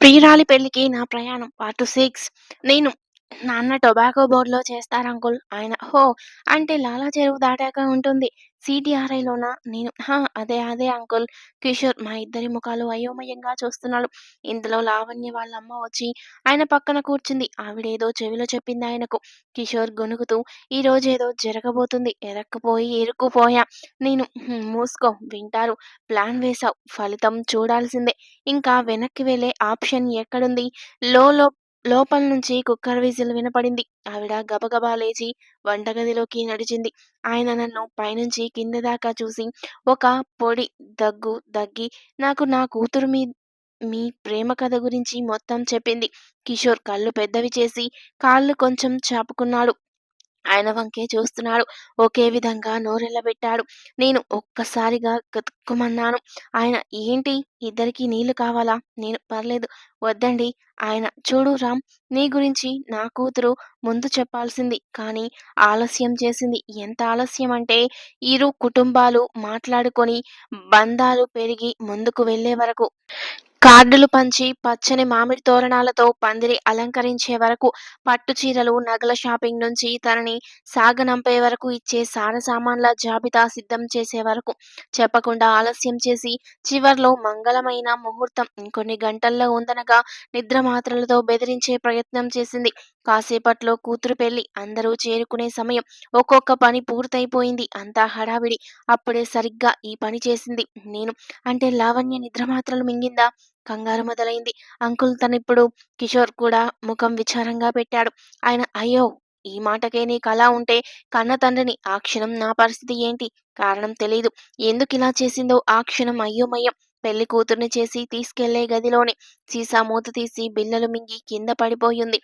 ప్రియురాలి పెళ్ళికి నా ప్రయాణం పార్ట్ 6. నేను నాన్న టొబాకో బోర్డ్‌లో చేస్తారు అంకుల్. ఆయన హో! అంటే లాలా చెరువు దాటాక ఉంటుంది. సీటీఆర్ఐలోనా? నేను అదే అంకుల్. కిషోర్ మా ఇద్దరి ముఖాలు అయోమయంగా చూస్తున్నాడు. ఇంతలో లావణ్య వాళ్ళ అమ్మ వచ్చి ఆయన పక్కన కూర్చుంది. ఆవిడేదో చెవిలో చెప్పింది ఆయనకు. కిషోర్ గొణుగుతూ ఈరోజేదో జరగబోతుంది. ఇరుక్కుపోయా. నేను మూసుకో వింటారు. ప్లాన్ వేశావు. ఫలితం చూడాల్సిందే. ఇంకా వెనక్కి వెళ్ళే ఆప్షన్ ఎక్కడుంది? లో లో లోపల నుంచి కుక్కర్ విజిల్ వినపడింది. ఆవిడ గబగబా లేచి వంటగదిలోకి నడిచింది. ఆయన నన్ను పైనుంచి కింద దాకా చూసి ఒక పొడి దగ్గి నాకు నా కూతురు మీ ప్రేమ కథ గురించి మొత్తం చెప్పింది. కిషోర్ కళ్ళు పెద్దవి చేసి కాళ్ళు కొంచెం చాపుకున్నాడు. ఆయన వంకే చూస్తున్నాడు. ఒకే విధంగా నోరెళ్ళబెట్టాడు. నేను ఒక్కసారిగా గతుక్కుమన్నాను. ఆయన ఏంటి? ఇద్దరికీ నీళ్ళు కావాలా? నేను పర్లేదు. వద్దండి. ఆయన చూడు రామ్, నీ గురించి నా కూతురు ముందు చెప్పాల్సింది. కానీ ఆలస్యం చేసింది. ఎంత ఆలస్యం అంటే ఇరు కుటుంబాలు మాట్లాడుకొని బంధాలు పెరిగి ముందుకు వెళ్ళే వరకు. కార్డులు పంచి పచ్చని మామిడి తోరణాలతో పందిరి అలంకరించే వరకు, పట్టు చీరలు, నగల షాపింగ్ నుంచి తనని సాగనంపే వరకు, ఇచ్చే సామాన్ల జాబితా సిద్ధం చేసే వరకు చెప్పకుండా ఆలస్యం చేసి చివర్లో మంగళమైన ముహూర్తం ఇంకొన్ని గంటల్లో ఉందనగా నిద్ర మాత్రలతో బెదిరించే ప్రయత్నం చేసింది. కాసేపట్లో కూతురు పెళ్లి. అందరూ చేరుకునే సమయం. ఒక్కొక్క పని పూర్తయిపోయింది. అంతా హడావిడి. అప్పుడే సరిగ్గా ఈ పని చేసింది నేను. అంటే లావణ్య నిద్ర మాత్రలు మింగిందా? కంగారు మొదలైంది. అంకుల్ తనిప్పుడు కిషోర్ కూడా ముఖం విచారంగా పెట్టాడు. ఆయన అయ్యో! ఈ మాటకే నీకలా ఉంటే కన్న తండ్రిని. ఆ క్షణం నా పరిస్థితి ఏంటి? కారణం తెలీదు. ఎందుకిలా చేసిందో ఆ క్షణం అయోమయం. పెళ్లి కూతుర్ని చేసి తీసుకెళ్లే గదిలోనే సీసా మూత తీసి బిళ్ళలు మింగి కింద పడిపోయింది.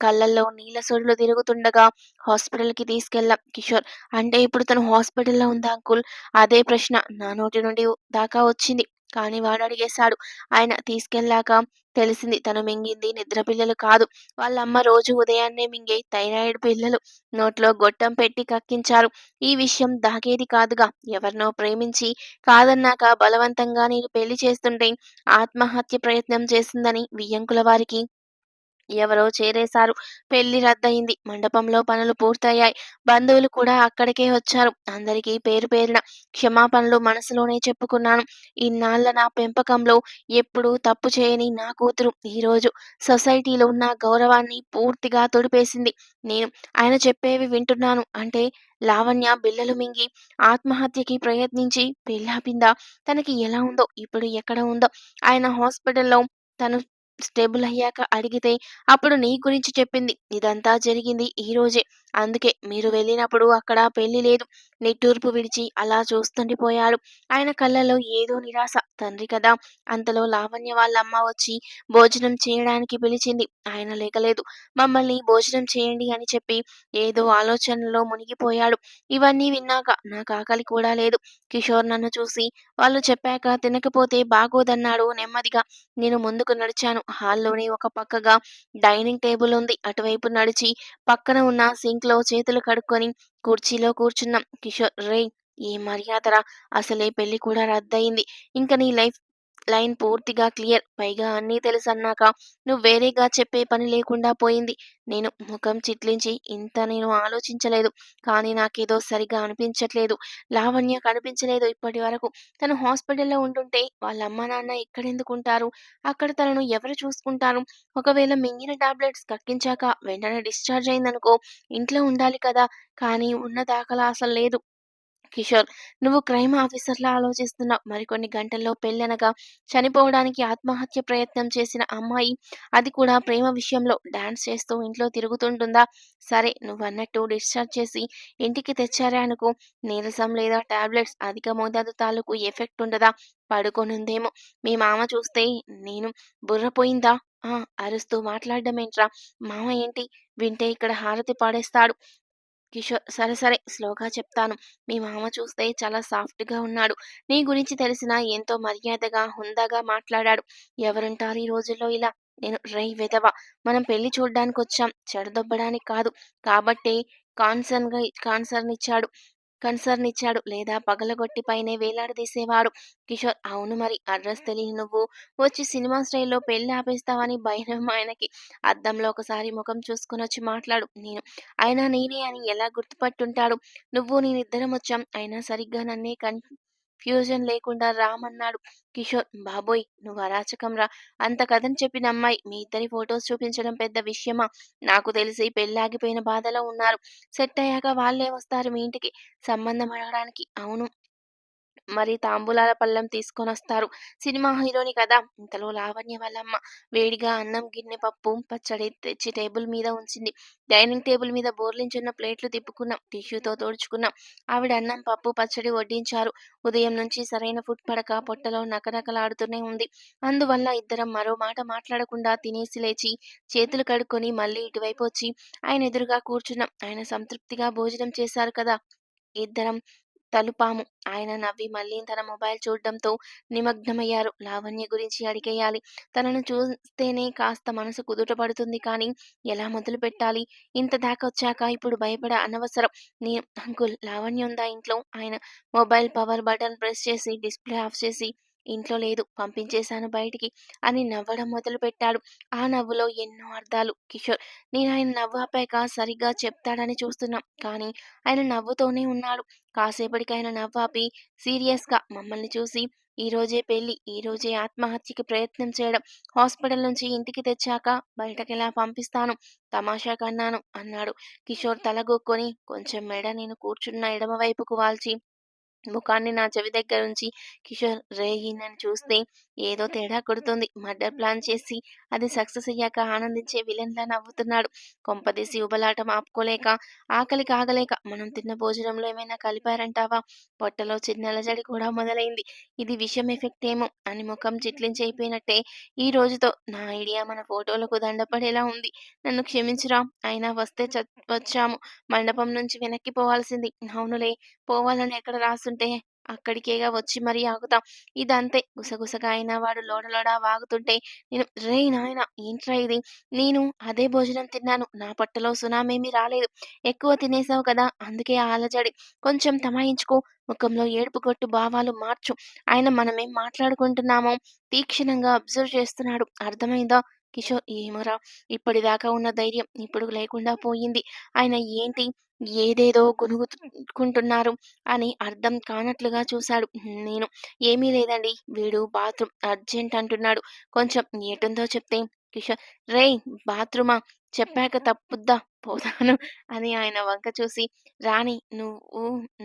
కళ్ళల్లో నీళ్ల సుడులు తిరుగుతుండగా హాస్పిటల్‌కి తీసుకెళ్ళాం కిషోర్. అంటే ఇప్పుడు తను హాస్పిటల్‌లో ఉందా అంకుల్? అదే ప్రశ్న నా నోటి నుండి దాకా వచ్చింది. కానీ వాడడిగేశాడు. ఆయన తీసుకెళ్ళాక తెలిసింది తను మింగింది నిద్ర పిల్లలు కాదు. వాళ్ళమ్మ రోజు ఉదయాన్నే మింగే థైరాయిడ్ పిల్లలు. నోట్లో గొట్టం పెట్టి కక్కించారు. ఈ విషయం దాగేది కాదుగా. ఎవరినో ప్రేమించి కాదన్నాక బలవంతంగా నేను పెళ్లి చేస్తుంటే ఆత్మహత్య ప్రయత్నం చేసిందని వియ్యంకుల వారికి ఎవరో చేరేశారు. పెళ్లి రద్దయింది. మండపంలో పనులు పూర్తయ్యాయి. బంధువులు కూడా అక్కడికే వచ్చారు. అందరికీ పేరు పేరున క్షమాపణలు మనసులోనే చెప్పుకున్నాను. ఇన్నాళ్ల నా పెంపకంలో ఎప్పుడూ తప్పు చేయని నా కూతురు ఈరోజు సొసైటీలో నా గౌరవాన్ని పూర్తిగా తుడిపేసింది. నేను ఆయన చెప్పేవి వింటున్నాను. అంటే లావణ్య బిళ్ళలు మింగి ఆత్మహత్యకి ప్రయత్నించి పెళ్ళాపిందా? తనకి ఎలా ఉందో, ఇప్పుడు ఎక్కడ ఉందో? ఆయన హాస్పిటల్‌లో తను స్టేబుల్ అయ్యాక అడిగితే అప్పుడు నీ గురించి చెప్పింది. ఇదంతా జరిగింది ఈరోజే. అందుకే మీరు వెళ్ళినప్పుడు అక్కడ పెళ్లి లేదు. నిట్టూర్పు విడిచి అలా చూస్తుండిపోయాడు. ఆయన కళ్ళలో ఏదో నిరాశ. తండ్రి కదా! అంతలో లావణ్య వాళ్ళమ్మ వచ్చి భోజనం చేయడానికి పిలిచింది. ఆయన లేకలేదు. మమ్మల్ని భోజనం చేయండి అని చెప్పి ఏదో ఆలోచనలో మునిగిపోయాడు. ఇవన్నీ విన్నాక నాకాకలి కూడా లేదు. కిషోర్ నన్ను చూసి వాళ్ళు చెప్పాక తినకపోతే బాగోదన్నాడు నెమ్మదిగా. నేను ముందుకు నడిచాను. హాల్లోనే ఒక పక్కగా డైనింగ్ టేబుల్ ఉంది. అటువైపు నడిచి పక్కన ఉన్న సింక్‌లో చేతులు కడుక్కొని కుర్చీలో కూర్చున్నాం. కిషోర్ రేయ్! ఏం మర్యాదరా! అసలే పెళ్లి కూడా రద్దయింది. ఇంక నీ లైన్ పూర్తిగా క్లియర్. పైగా అన్నీ తెలుసన్నాక నువ్వు వేరేగా చెప్పే పని లేకుండా పోయింది. నేను ముఖం చిట్లించి నేను ఆలోచించలేదు. కానీ నాకేదో సరిగ్గా అనిపించట్లేదు. లావణ్య కనిపించలేదు ఇప్పటి వరకు. తను హాస్పిటల్‌లో ఉంటుంటే వాళ్ళ అమ్మ నాన్న ఇక్కడెందుకుంటారు? అక్కడ తనను ఎవరు చూసుకుంటారు? ఒకవేళ మింగిన టాబ్లెట్స్ కక్కించాక వెంటనే డిశ్చార్జ్ అయిందనుకో, ఇంట్లో ఉండాలి కదా! కానీ ఉన్న దాఖలా అసలు లేదు. కిషోర్, నువ్వు క్రైమ్ ఆఫీసర్‌లా ఆలోచిస్తున్నావు. మరికొన్ని గంటల్లో పెళ్ళనగా చనిపోవడానికి ఆత్మహత్య ప్రయత్నం చేసిన అమ్మాయి, అది కూడా ప్రేమ విషయంలో డాన్స్ చేస్తూ ఇంట్లో తిరుగుతుంటుందా? సరే నువ్వన్నట్టు డిశ్చార్జ్ చేసి ఇంటికి తెచ్చారే అనుకో, నీరసం లేదా టాబ్లెట్స్ అధిక మోతాదు తాలూకు ఎఫెక్ట్ ఉండదా? పడుకొనుందేమో. మీ మామ చూస్తే నేను బుర్ర పోయిందా? ఆ! అరుస్తూ మాట్లాడడమేంట్రా? మామ ఏంటి? వింటే ఇక్కడ హారతి పాడేస్తాడు. కిషోర్ సరే సరే స్లోగా చెప్తాను. మీ మామ చూస్తే చాలా సాఫ్ట్‌గా ఉన్నాడు. నీ గురించి తెలిసినా ఎంతో మర్యాదగా, హుందాగా మాట్లాడాడు. ఎవరుంటారు ఈ రోజుల్లో ఇలా? నేను రేయ్ వెధవ! మనం పెళ్లి చూడ్డానికొచ్చాం. చెడదొబ్బడానికి కాదు. కాబట్టే కాన్సర్న్ ఇచ్చాడు. కన్సర్న్ ఇచ్చాడు. లేదా పగలగొట్టి పైనే వేలాడదీసేవాడు. కిషోర్ అవును మరి అడ్రస్ తెలియని నువ్వు వచ్చి సినిమా స్టైల్‌లో పెళ్లి ఆపేస్తావని భయం ఆయనకి. అద్దంలో ఒకసారి ముఖం చూసుకొనొచ్చి మాట్లాడు. అయినా నేనే అని ఎలా గుర్తుపట్టుంటాడు? నువ్వు నేనిద్దరం వచ్చాం. అయినా సరిగ్గా నన్నే కన్‌ఫ్యూజన్ లేకుండా రామన్నాడు. కిషోర్ బాబోయ్! నువ్వు అరాచకం రా! అంత కథని చెప్పిన అమ్మాయి మీ ఇద్దరి ఫోటోస్ చూపించడం పెద్ద విషయమా? నాకు తెలిసి పెళ్లాగిపోయిన బాధలో ఉన్నారు. సెట్ అయ్యాక వాళ్ళే వస్తారు మీ ఇంటికి సంబంధం అడగడానికి. అవును. మరి తాంబూలాల పళ్ళెం తీసుకొనొస్తారు. సినిమా హీరోని కదా! ఇంతలో లావణ్య వాళ్ళమ్మ వేడిగా అన్నం గిన్నె పప్పు, పచ్చడి తెచ్చి టేబుల్ మీద ఉంచింది. డైనింగ్ టేబుల్ మీద బోర్లించున్న ప్లేట్లు తిప్పుకున్నాం. టిష్యూతో తుడుచుకున్నాం. ఆవిడ అన్నం, పప్పు, పచ్చడి వడ్డించారు. ఉదయం నుంచి సరైన ఫుడ్ పడక పొట్టలో నకనకలాడుతూనే ఉంది. అందువల్ల ఇద్దరం మరో మాట మాట్లాడకుండా తినేసి లేచి, చేతులు కడుక్కొని మళ్ళీ ఇటువైపు వచ్చి ఆయన ఎదురుగా కూర్చున్నాం. ఆయన సంతృప్తిగా భోజనం చేశారు కదా! ఇద్దరం తలుపాము. ఆయన నవ్వి మళ్ళీ తన మొబైల్ చూడడంతో నిమగ్నమయ్యారు. లావణ్య గురించి అడిగేయాలి. తనను చూస్తేనే కాస్త మనసు కుదుట పడుతుంది కానీ, ఎలా మొదలుపెట్టాలి? ఇంత దాకొచ్చాక ఇప్పుడు భయపడ అనవసరం. అంకుల్ లావణ్య ఉందా ఇంట్లో? ఆయన మొబైల్ పవర్ బటన్ ప్రెస్ చేసి డిస్‌ప్లే ఆఫ్ చేసి, ఇంట్లో లేదు. పంపించేశాను బయటికి అని నవ్వడం మొదలుపెట్టాడు. ఆ నవ్వులో ఎన్నో అర్థాలు. కిషోర్ నేనాయన నవ్వు ఆపాక సరిగ్గా చెప్తాడని చూస్తున్నాం. కానీ ఆయన నవ్వుతూనే ఉన్నాడు. కాసేపటికి ఆయన నవ్వాపి సీరియస్‌గా మమ్మల్ని చూసి ఈరోజే పెళ్లి, ఈరోజే ఆత్మహత్యకి ప్రయత్నం చేయడం, హాస్పిటల్ నుంచి ఇంటికి తెచ్చాక బయటకెలా పంపిస్తాను? తమాషాకన్నాను అన్నాడు. కిషోర్ తలగొక్కొని కొంచెం మెడ నేను కూర్చున్న ఎడమ వైపుకు వాల్చి ముఖాన్ని నా చెవి దగ్గరుంచి కిషోర్ రేయ్ నన్ను చూస్తే ఏదో తేడా కొడుతోంది. మర్డర్ ప్లాన్ చేసి అది సక్సెస్ అయ్యాక ఆనందించే విలన్‌లా నవ్వుతున్నాడు. కొంపదీసి ఉబలాటం ఆపుకోలేక, ఆకలికి ఆగలేక మనం తిన్న భోజనంలో ఏమైనా కలిపారంటావా? పొట్టలో చిన్న అలజడి కూడా మొదలైంది. ఇది విషం ఎఫెక్ట్ ఏమో అని ముఖం చిట్లించయిపోయినట్టే ఈ రోజుతో నా ఐడియా మన ఫోటోలకు దండపడేలా ఉంది. నన్ను క్షమించురా! అయినా వస్తే వచ్చాము. మండపం నుంచి వెనక్కి పోవాల్సింది. అవునులే పోవాలని ఎక్కడ రాసుంటే అక్కడికేగా వచ్చి మరీ ఆగుతాం. ఇదంతే గుసగుసగా అయినా వాడు లోడలోడ వాగుతుంటే నేను రేయ్ నాయనా ఏంట్రా ఇది? నేను అదే భోజనం తిన్నాను. నా పొట్టలో సునామేమీ రాలేదు. ఎక్కువ తినేసావు కదా! అందుకే ఆ అలజడి. కొంచెం తమాయించుకో. ముఖంలో ఏడుపు గొట్టు భావాలు మార్చు. ఆయన మనమేం మాట్లాడుకుంటున్నామో తీక్షణంగా అబ్జర్వ్ చేస్తున్నాడు. అర్థమైందా? కిషోర్ ఏమోరా! ఇప్పటిదాకా ఉన్న ధైర్యం ఇప్పుడు లేకుండా పోయింది. ఆయన ఏంటి ఏదేదో గునుగుతుకుంటున్నారు అని అర్థం కానట్లుగా చూశాడు. నేను ఏమీ లేదండి. వీడు బాత్రూమ్ అర్జెంట్ అంటున్నాడు. కొంచెం ఎటుందో చెప్తే కిషోర్ రేయ్! బాత్రూమా? చెప్పాక తప్పుద్దా పోతాను అని ఆయన వంక చూసి రాణి నువ్వు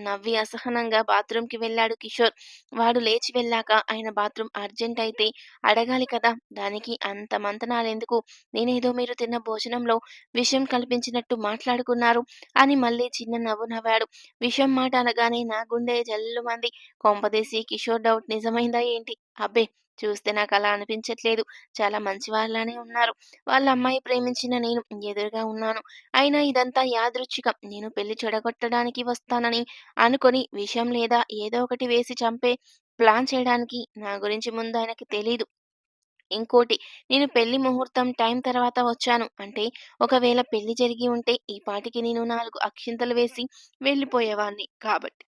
నవ్వి అసహనంగా బాత్రూమ్‌కి వెళ్ళాడు కిషోర్. వాడు లేచి వెళ్ళాక ఆయన బాత్రూమ్ అర్జెంట్ అయితే అడగాలి కదా! దానికి అంత మంతనాలెందుకు? నేనేదో మీరు తిన్న భోజనంలో విషం కల్పించినట్టు మాట్లాడుకున్నారు అని మళ్ళీ చిన్న నవ్వు నవ్వాడు. విషం మాట అనగానే నా గుండె జల్లుమంది. కొంపదీసి కిషోర్ డౌట్ నిజమైందా ఏంటి? అబ్బే! చూస్తే నాకలా అనిపించట్లేదు. చాలా మంచివాళ్ళలానే ఉన్నారు. వాళ్ళ అమ్మాయి ప్రేమించిన నేను ఎదురుగా ఉన్నాను. అయినా ఇదంతా యాదృచ్ఛికం. నేను పెళ్లి చెడగొట్టడానికి వస్తానని అనుకోని విషం లేదా ఏదో ఒకటి వేసి చంపే ప్లాన్ చేయడానికి నా గురించి ముందు ఆయనకి తెలీదు. ఇంకోటి నేను పెళ్లి ముహూర్తం టైం తర్వాత వచ్చాను. అంటే ఒకవేళ పెళ్లి జరిగి ఉంటే ఈ పాటికి నేను 4 అక్షింతలు వేసి వెళ్ళిపోయేవాడిని. కాబట్టి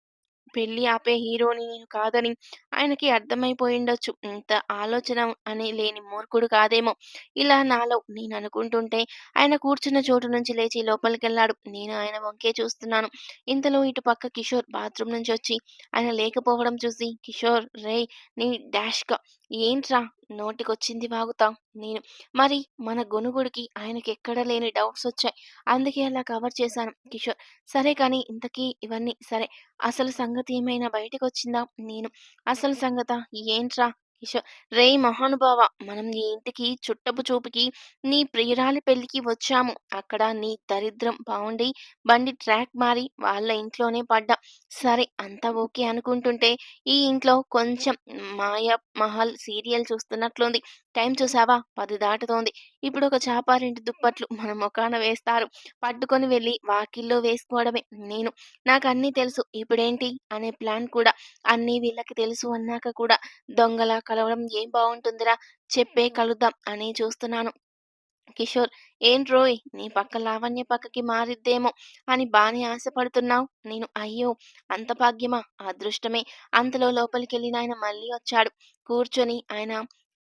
పెళ్లి ఆపే హీరోని నేను కాదని ఆయనకి అర్థమైపోయుండొచ్చు. ఇంత ఆలోచన అని లేని మూర్ఖుడు కాదేమో! ఇలా నాలో నేననుకుంటుంటే ఆయన కూర్చున్న చోటు నుంచి లేచి లోపలికెళ్ళాడు. నేను ఆయన వంకే చూస్తున్నాను. ఇంతలో ఇటు పక్క కిషోర్ బాత్రూమ్ నుంచొచ్చి ఆయన లేకపోవడం చూసి కిషోర్ రేయ్! నీ డాష్‌గా ఏంట్రా నోటికొచ్చింది వాగుతావు? నేను మరి మన గొణుగుడికి ఆయనకెక్కడ లేని డౌట్సొచ్చాయి. అందుకే అలా కవర్ చేశాను. కిషోర్ సరే కానీ ఇంతకీ ఇవన్నీ సరే. అసలు సంగతి ఏమైనా బయటకొచ్చిందా? నేను అసలు సంగతా? ఏంట్రా? కిషోర్ రేయ్ మహానుభావా! మనం నీ ఇంటికి చుట్టపు చూపుకి నీ ప్రియురాలి పెళ్ళికి వచ్చాము. అక్కడ నీ దరిద్రం బావుండి బండి ట్రాక్ మారి వాళ్ళ ఇంట్లోనే పడ్డాం. సరే అంతా ఓకే అనుకుంటుంటే ఈ ఇంట్లో కొంచెం మాయ మహల్ సీరియల్ చూస్తున్నట్లుంది. టైం చూసావా? 10 దాటుతోంది. ఇప్పుడొక చాపారింటి దుప్పట్లు మన మొఖాన వేస్తారు. పట్టుకొని వెళ్లి వాకిల్లో వేసుకోవడమే. నాకన్నీ తెలుసు. ఇప్పుడేంటి? అనే ప్లాన్ కూడా. అన్నీ వీళ్ళకి తెలుసు అన్నాక కూడా దొంగలా కలవడం ఏం బావుంటుందిరా? చెప్పే కలుద్దాం అని చూస్తున్నాను. కిషోర్: ఏంట్రోయ్ నీ పక్క లావణ్య పక్కకి మారిద్దేమో అని బానే ఆశపడుతున్నావు. నేను: అయ్యో! అంత భాగ్యమా? అదృష్టమే. అంతలో లోపలికెళ్ళినాయన మళ్ళీ వచ్చాడు. కూర్చొని ఆయన: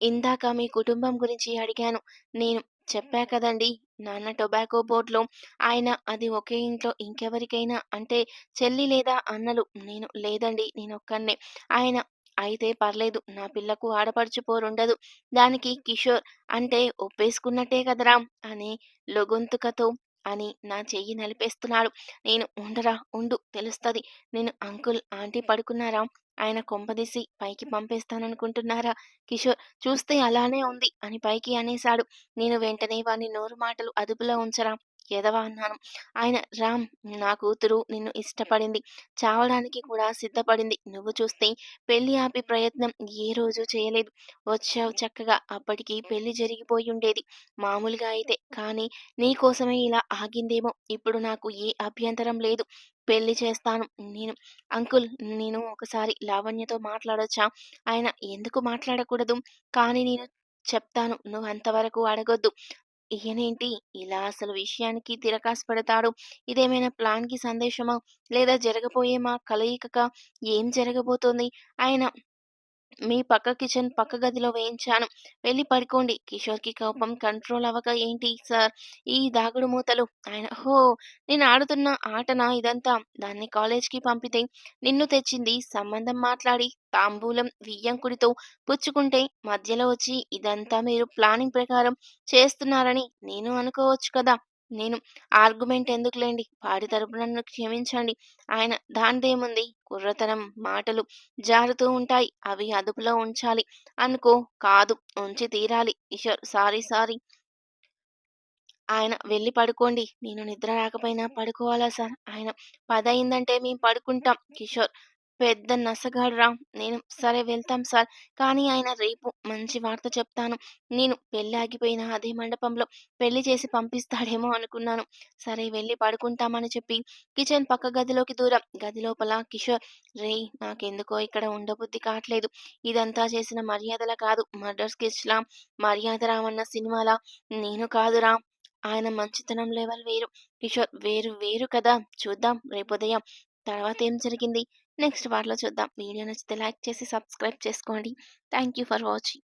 ఇందాక మీ కుటుంబం గురించి అడిగాను. నేను చెప్పా కదండీ! నాన్న టొబాకో బోర్డ్‌లో ఆయన అది ఒకే ఇంట్లో ఇంకెవరికైనా అంటే చెల్లి లేదా అన్నలు. నేను: లేదండి నేనొక్కడినే. ఆయన: అయితే పర్లేదు. నా పిల్లకు ఆడపడుచు పోరుండదు. దానికి కిషోర్ అంటే ఒప్పేసుకున్నట్టే కదరా! అని లొగొంతుకతో అని నా చెయ్యి నలిపేస్తున్నాడు. నేను: ఉండరా ఉండు తెలుస్తది. నేను: అంకుల్, ఆంటీ పడుకున్నారా? ఆయన కొంపదీసి పైకి పంపేస్తాననుకుంటున్నారా? కిషోర్: చూస్తే అలానే ఉంది అని పైకి అనేశాడు. నేను వెంటనే వాని నోరు మాటలు అదుపులో ఉంచరా ఎదవ అన్నాను. ఆయన: రామ్, నా కూతురు నిన్ను ఇష్టపడింది. చావడానికి కూడా సిద్ధపడింది. నువ్వు చూస్తే పెళ్లి ఆపే ప్రయత్నం ఏ రోజు చేయలేదు. వచ్చావు చక్కగా. అప్పటికి పెళ్లి జరిగిపోయుండేది మామూలుగా అయితే. కానీ నీకోసమే ఇలా ఆగిందేమో. ఇప్పుడు నాకు ఏ అభ్యంతరం లేదు. పెళ్లి చేస్తాను. నేను: అంకుల్, నేను ఒకసారి లావణ్యతో మాట్లాడొచ్చా? ఆయన: ఎందుకు మాట్లాడకూడదు? కానీ నేను చెప్తాను. నువ్వంతవరకు అడగొద్దు. ఈయనేంటి ఇలా అసలు విషయానికి తిరకాసు పెడతాడు? ఇదేమైనా ప్లాన్‌కి సందేశమా? లేదా జరగబోయే మా కలయికకా? ఏం జరగబోతోంది? ఆయన: మీ పక్క కిచెన్ పక్క గదిలో వేయించాను. వెళ్లి పడుకోండి. కిషోర్‌కి కోపం కంట్రోల్ అవ్వక ఏంటి సార్ ఈ దాగుడు మూతలు? ఆయన: హో! నేను ఆడుతున్న ఆటనా ఇదంతా? దాన్ని కాలేజ్‌కి పంపితే నిన్ను తెచ్చింది సంబంధం మాట్లాడి తాంబూలం వియ్యంకుడితో పుచ్చుకుంటే మధ్యలో వచ్చి ఇదంతా మీరు ప్లానింగ్ ప్రకారం చేస్తున్నారని నేను అనుకోవచ్చు కదా! నేను: ఆర్గ్యుమెంట్ ఎందుకులెండి. వాడి తరపున నన్ను క్షమించండి. ఆయన: దానిదేముంది? కుర్రతనం, మాటలు జారుతూ ఉంటాయి. అవి అదుపులో ఉంచాలి అనుకో. కాదు, ఉంచి తీరాలి. Kishore: sorry sorry. ఆయన: వెళ్లి పడుకోండి. నేను నిద్ర రాకపోయినా పడుకోవాలా సార్? ఆయన: 10 అయిందంటే మేం పడుకుంటాం. కిషోర్: పెద్ద నసగాడురా. నేను: సరే వెళ్తాం సార్. కానీ ఆయన రేపు మంచి వార్త చెప్తాను. నేను పెళ్లి ఆగిపోయిన అదే మండపంలో పెళ్లి చేసి పంపిస్తాడేమో అనుకున్నాను. సరే వెళ్లి పడుకుంటామని చెప్పి కిచెన్ పక్క గదిలోకి దూరం. గది లోపల కిషోర్: రేయ్ నాకెందుకో ఇక్కడ ఉండబుద్ధి కాట్లేదు. ఇదంతా చేసిన మర్యాదలా కాదు. మర్డర్ స్కెచ్‌లా, మర్యాద రామన్న సినిమాలా. నేను కాదురా. ఆయన మంచితనం లెవెల్ వేరు. కిషోర్: వేరు వేరు కదా! చూద్దాం రేపుదయం. తర్వాతేం జరిగింది? నెక్స్ట్ పార్ట్‌లో చూద్దాం. వీడియో నచ్చితే లైక్ చేసి సబ్స్క్రైబ్ చేసుకోండి. Thank you for watching.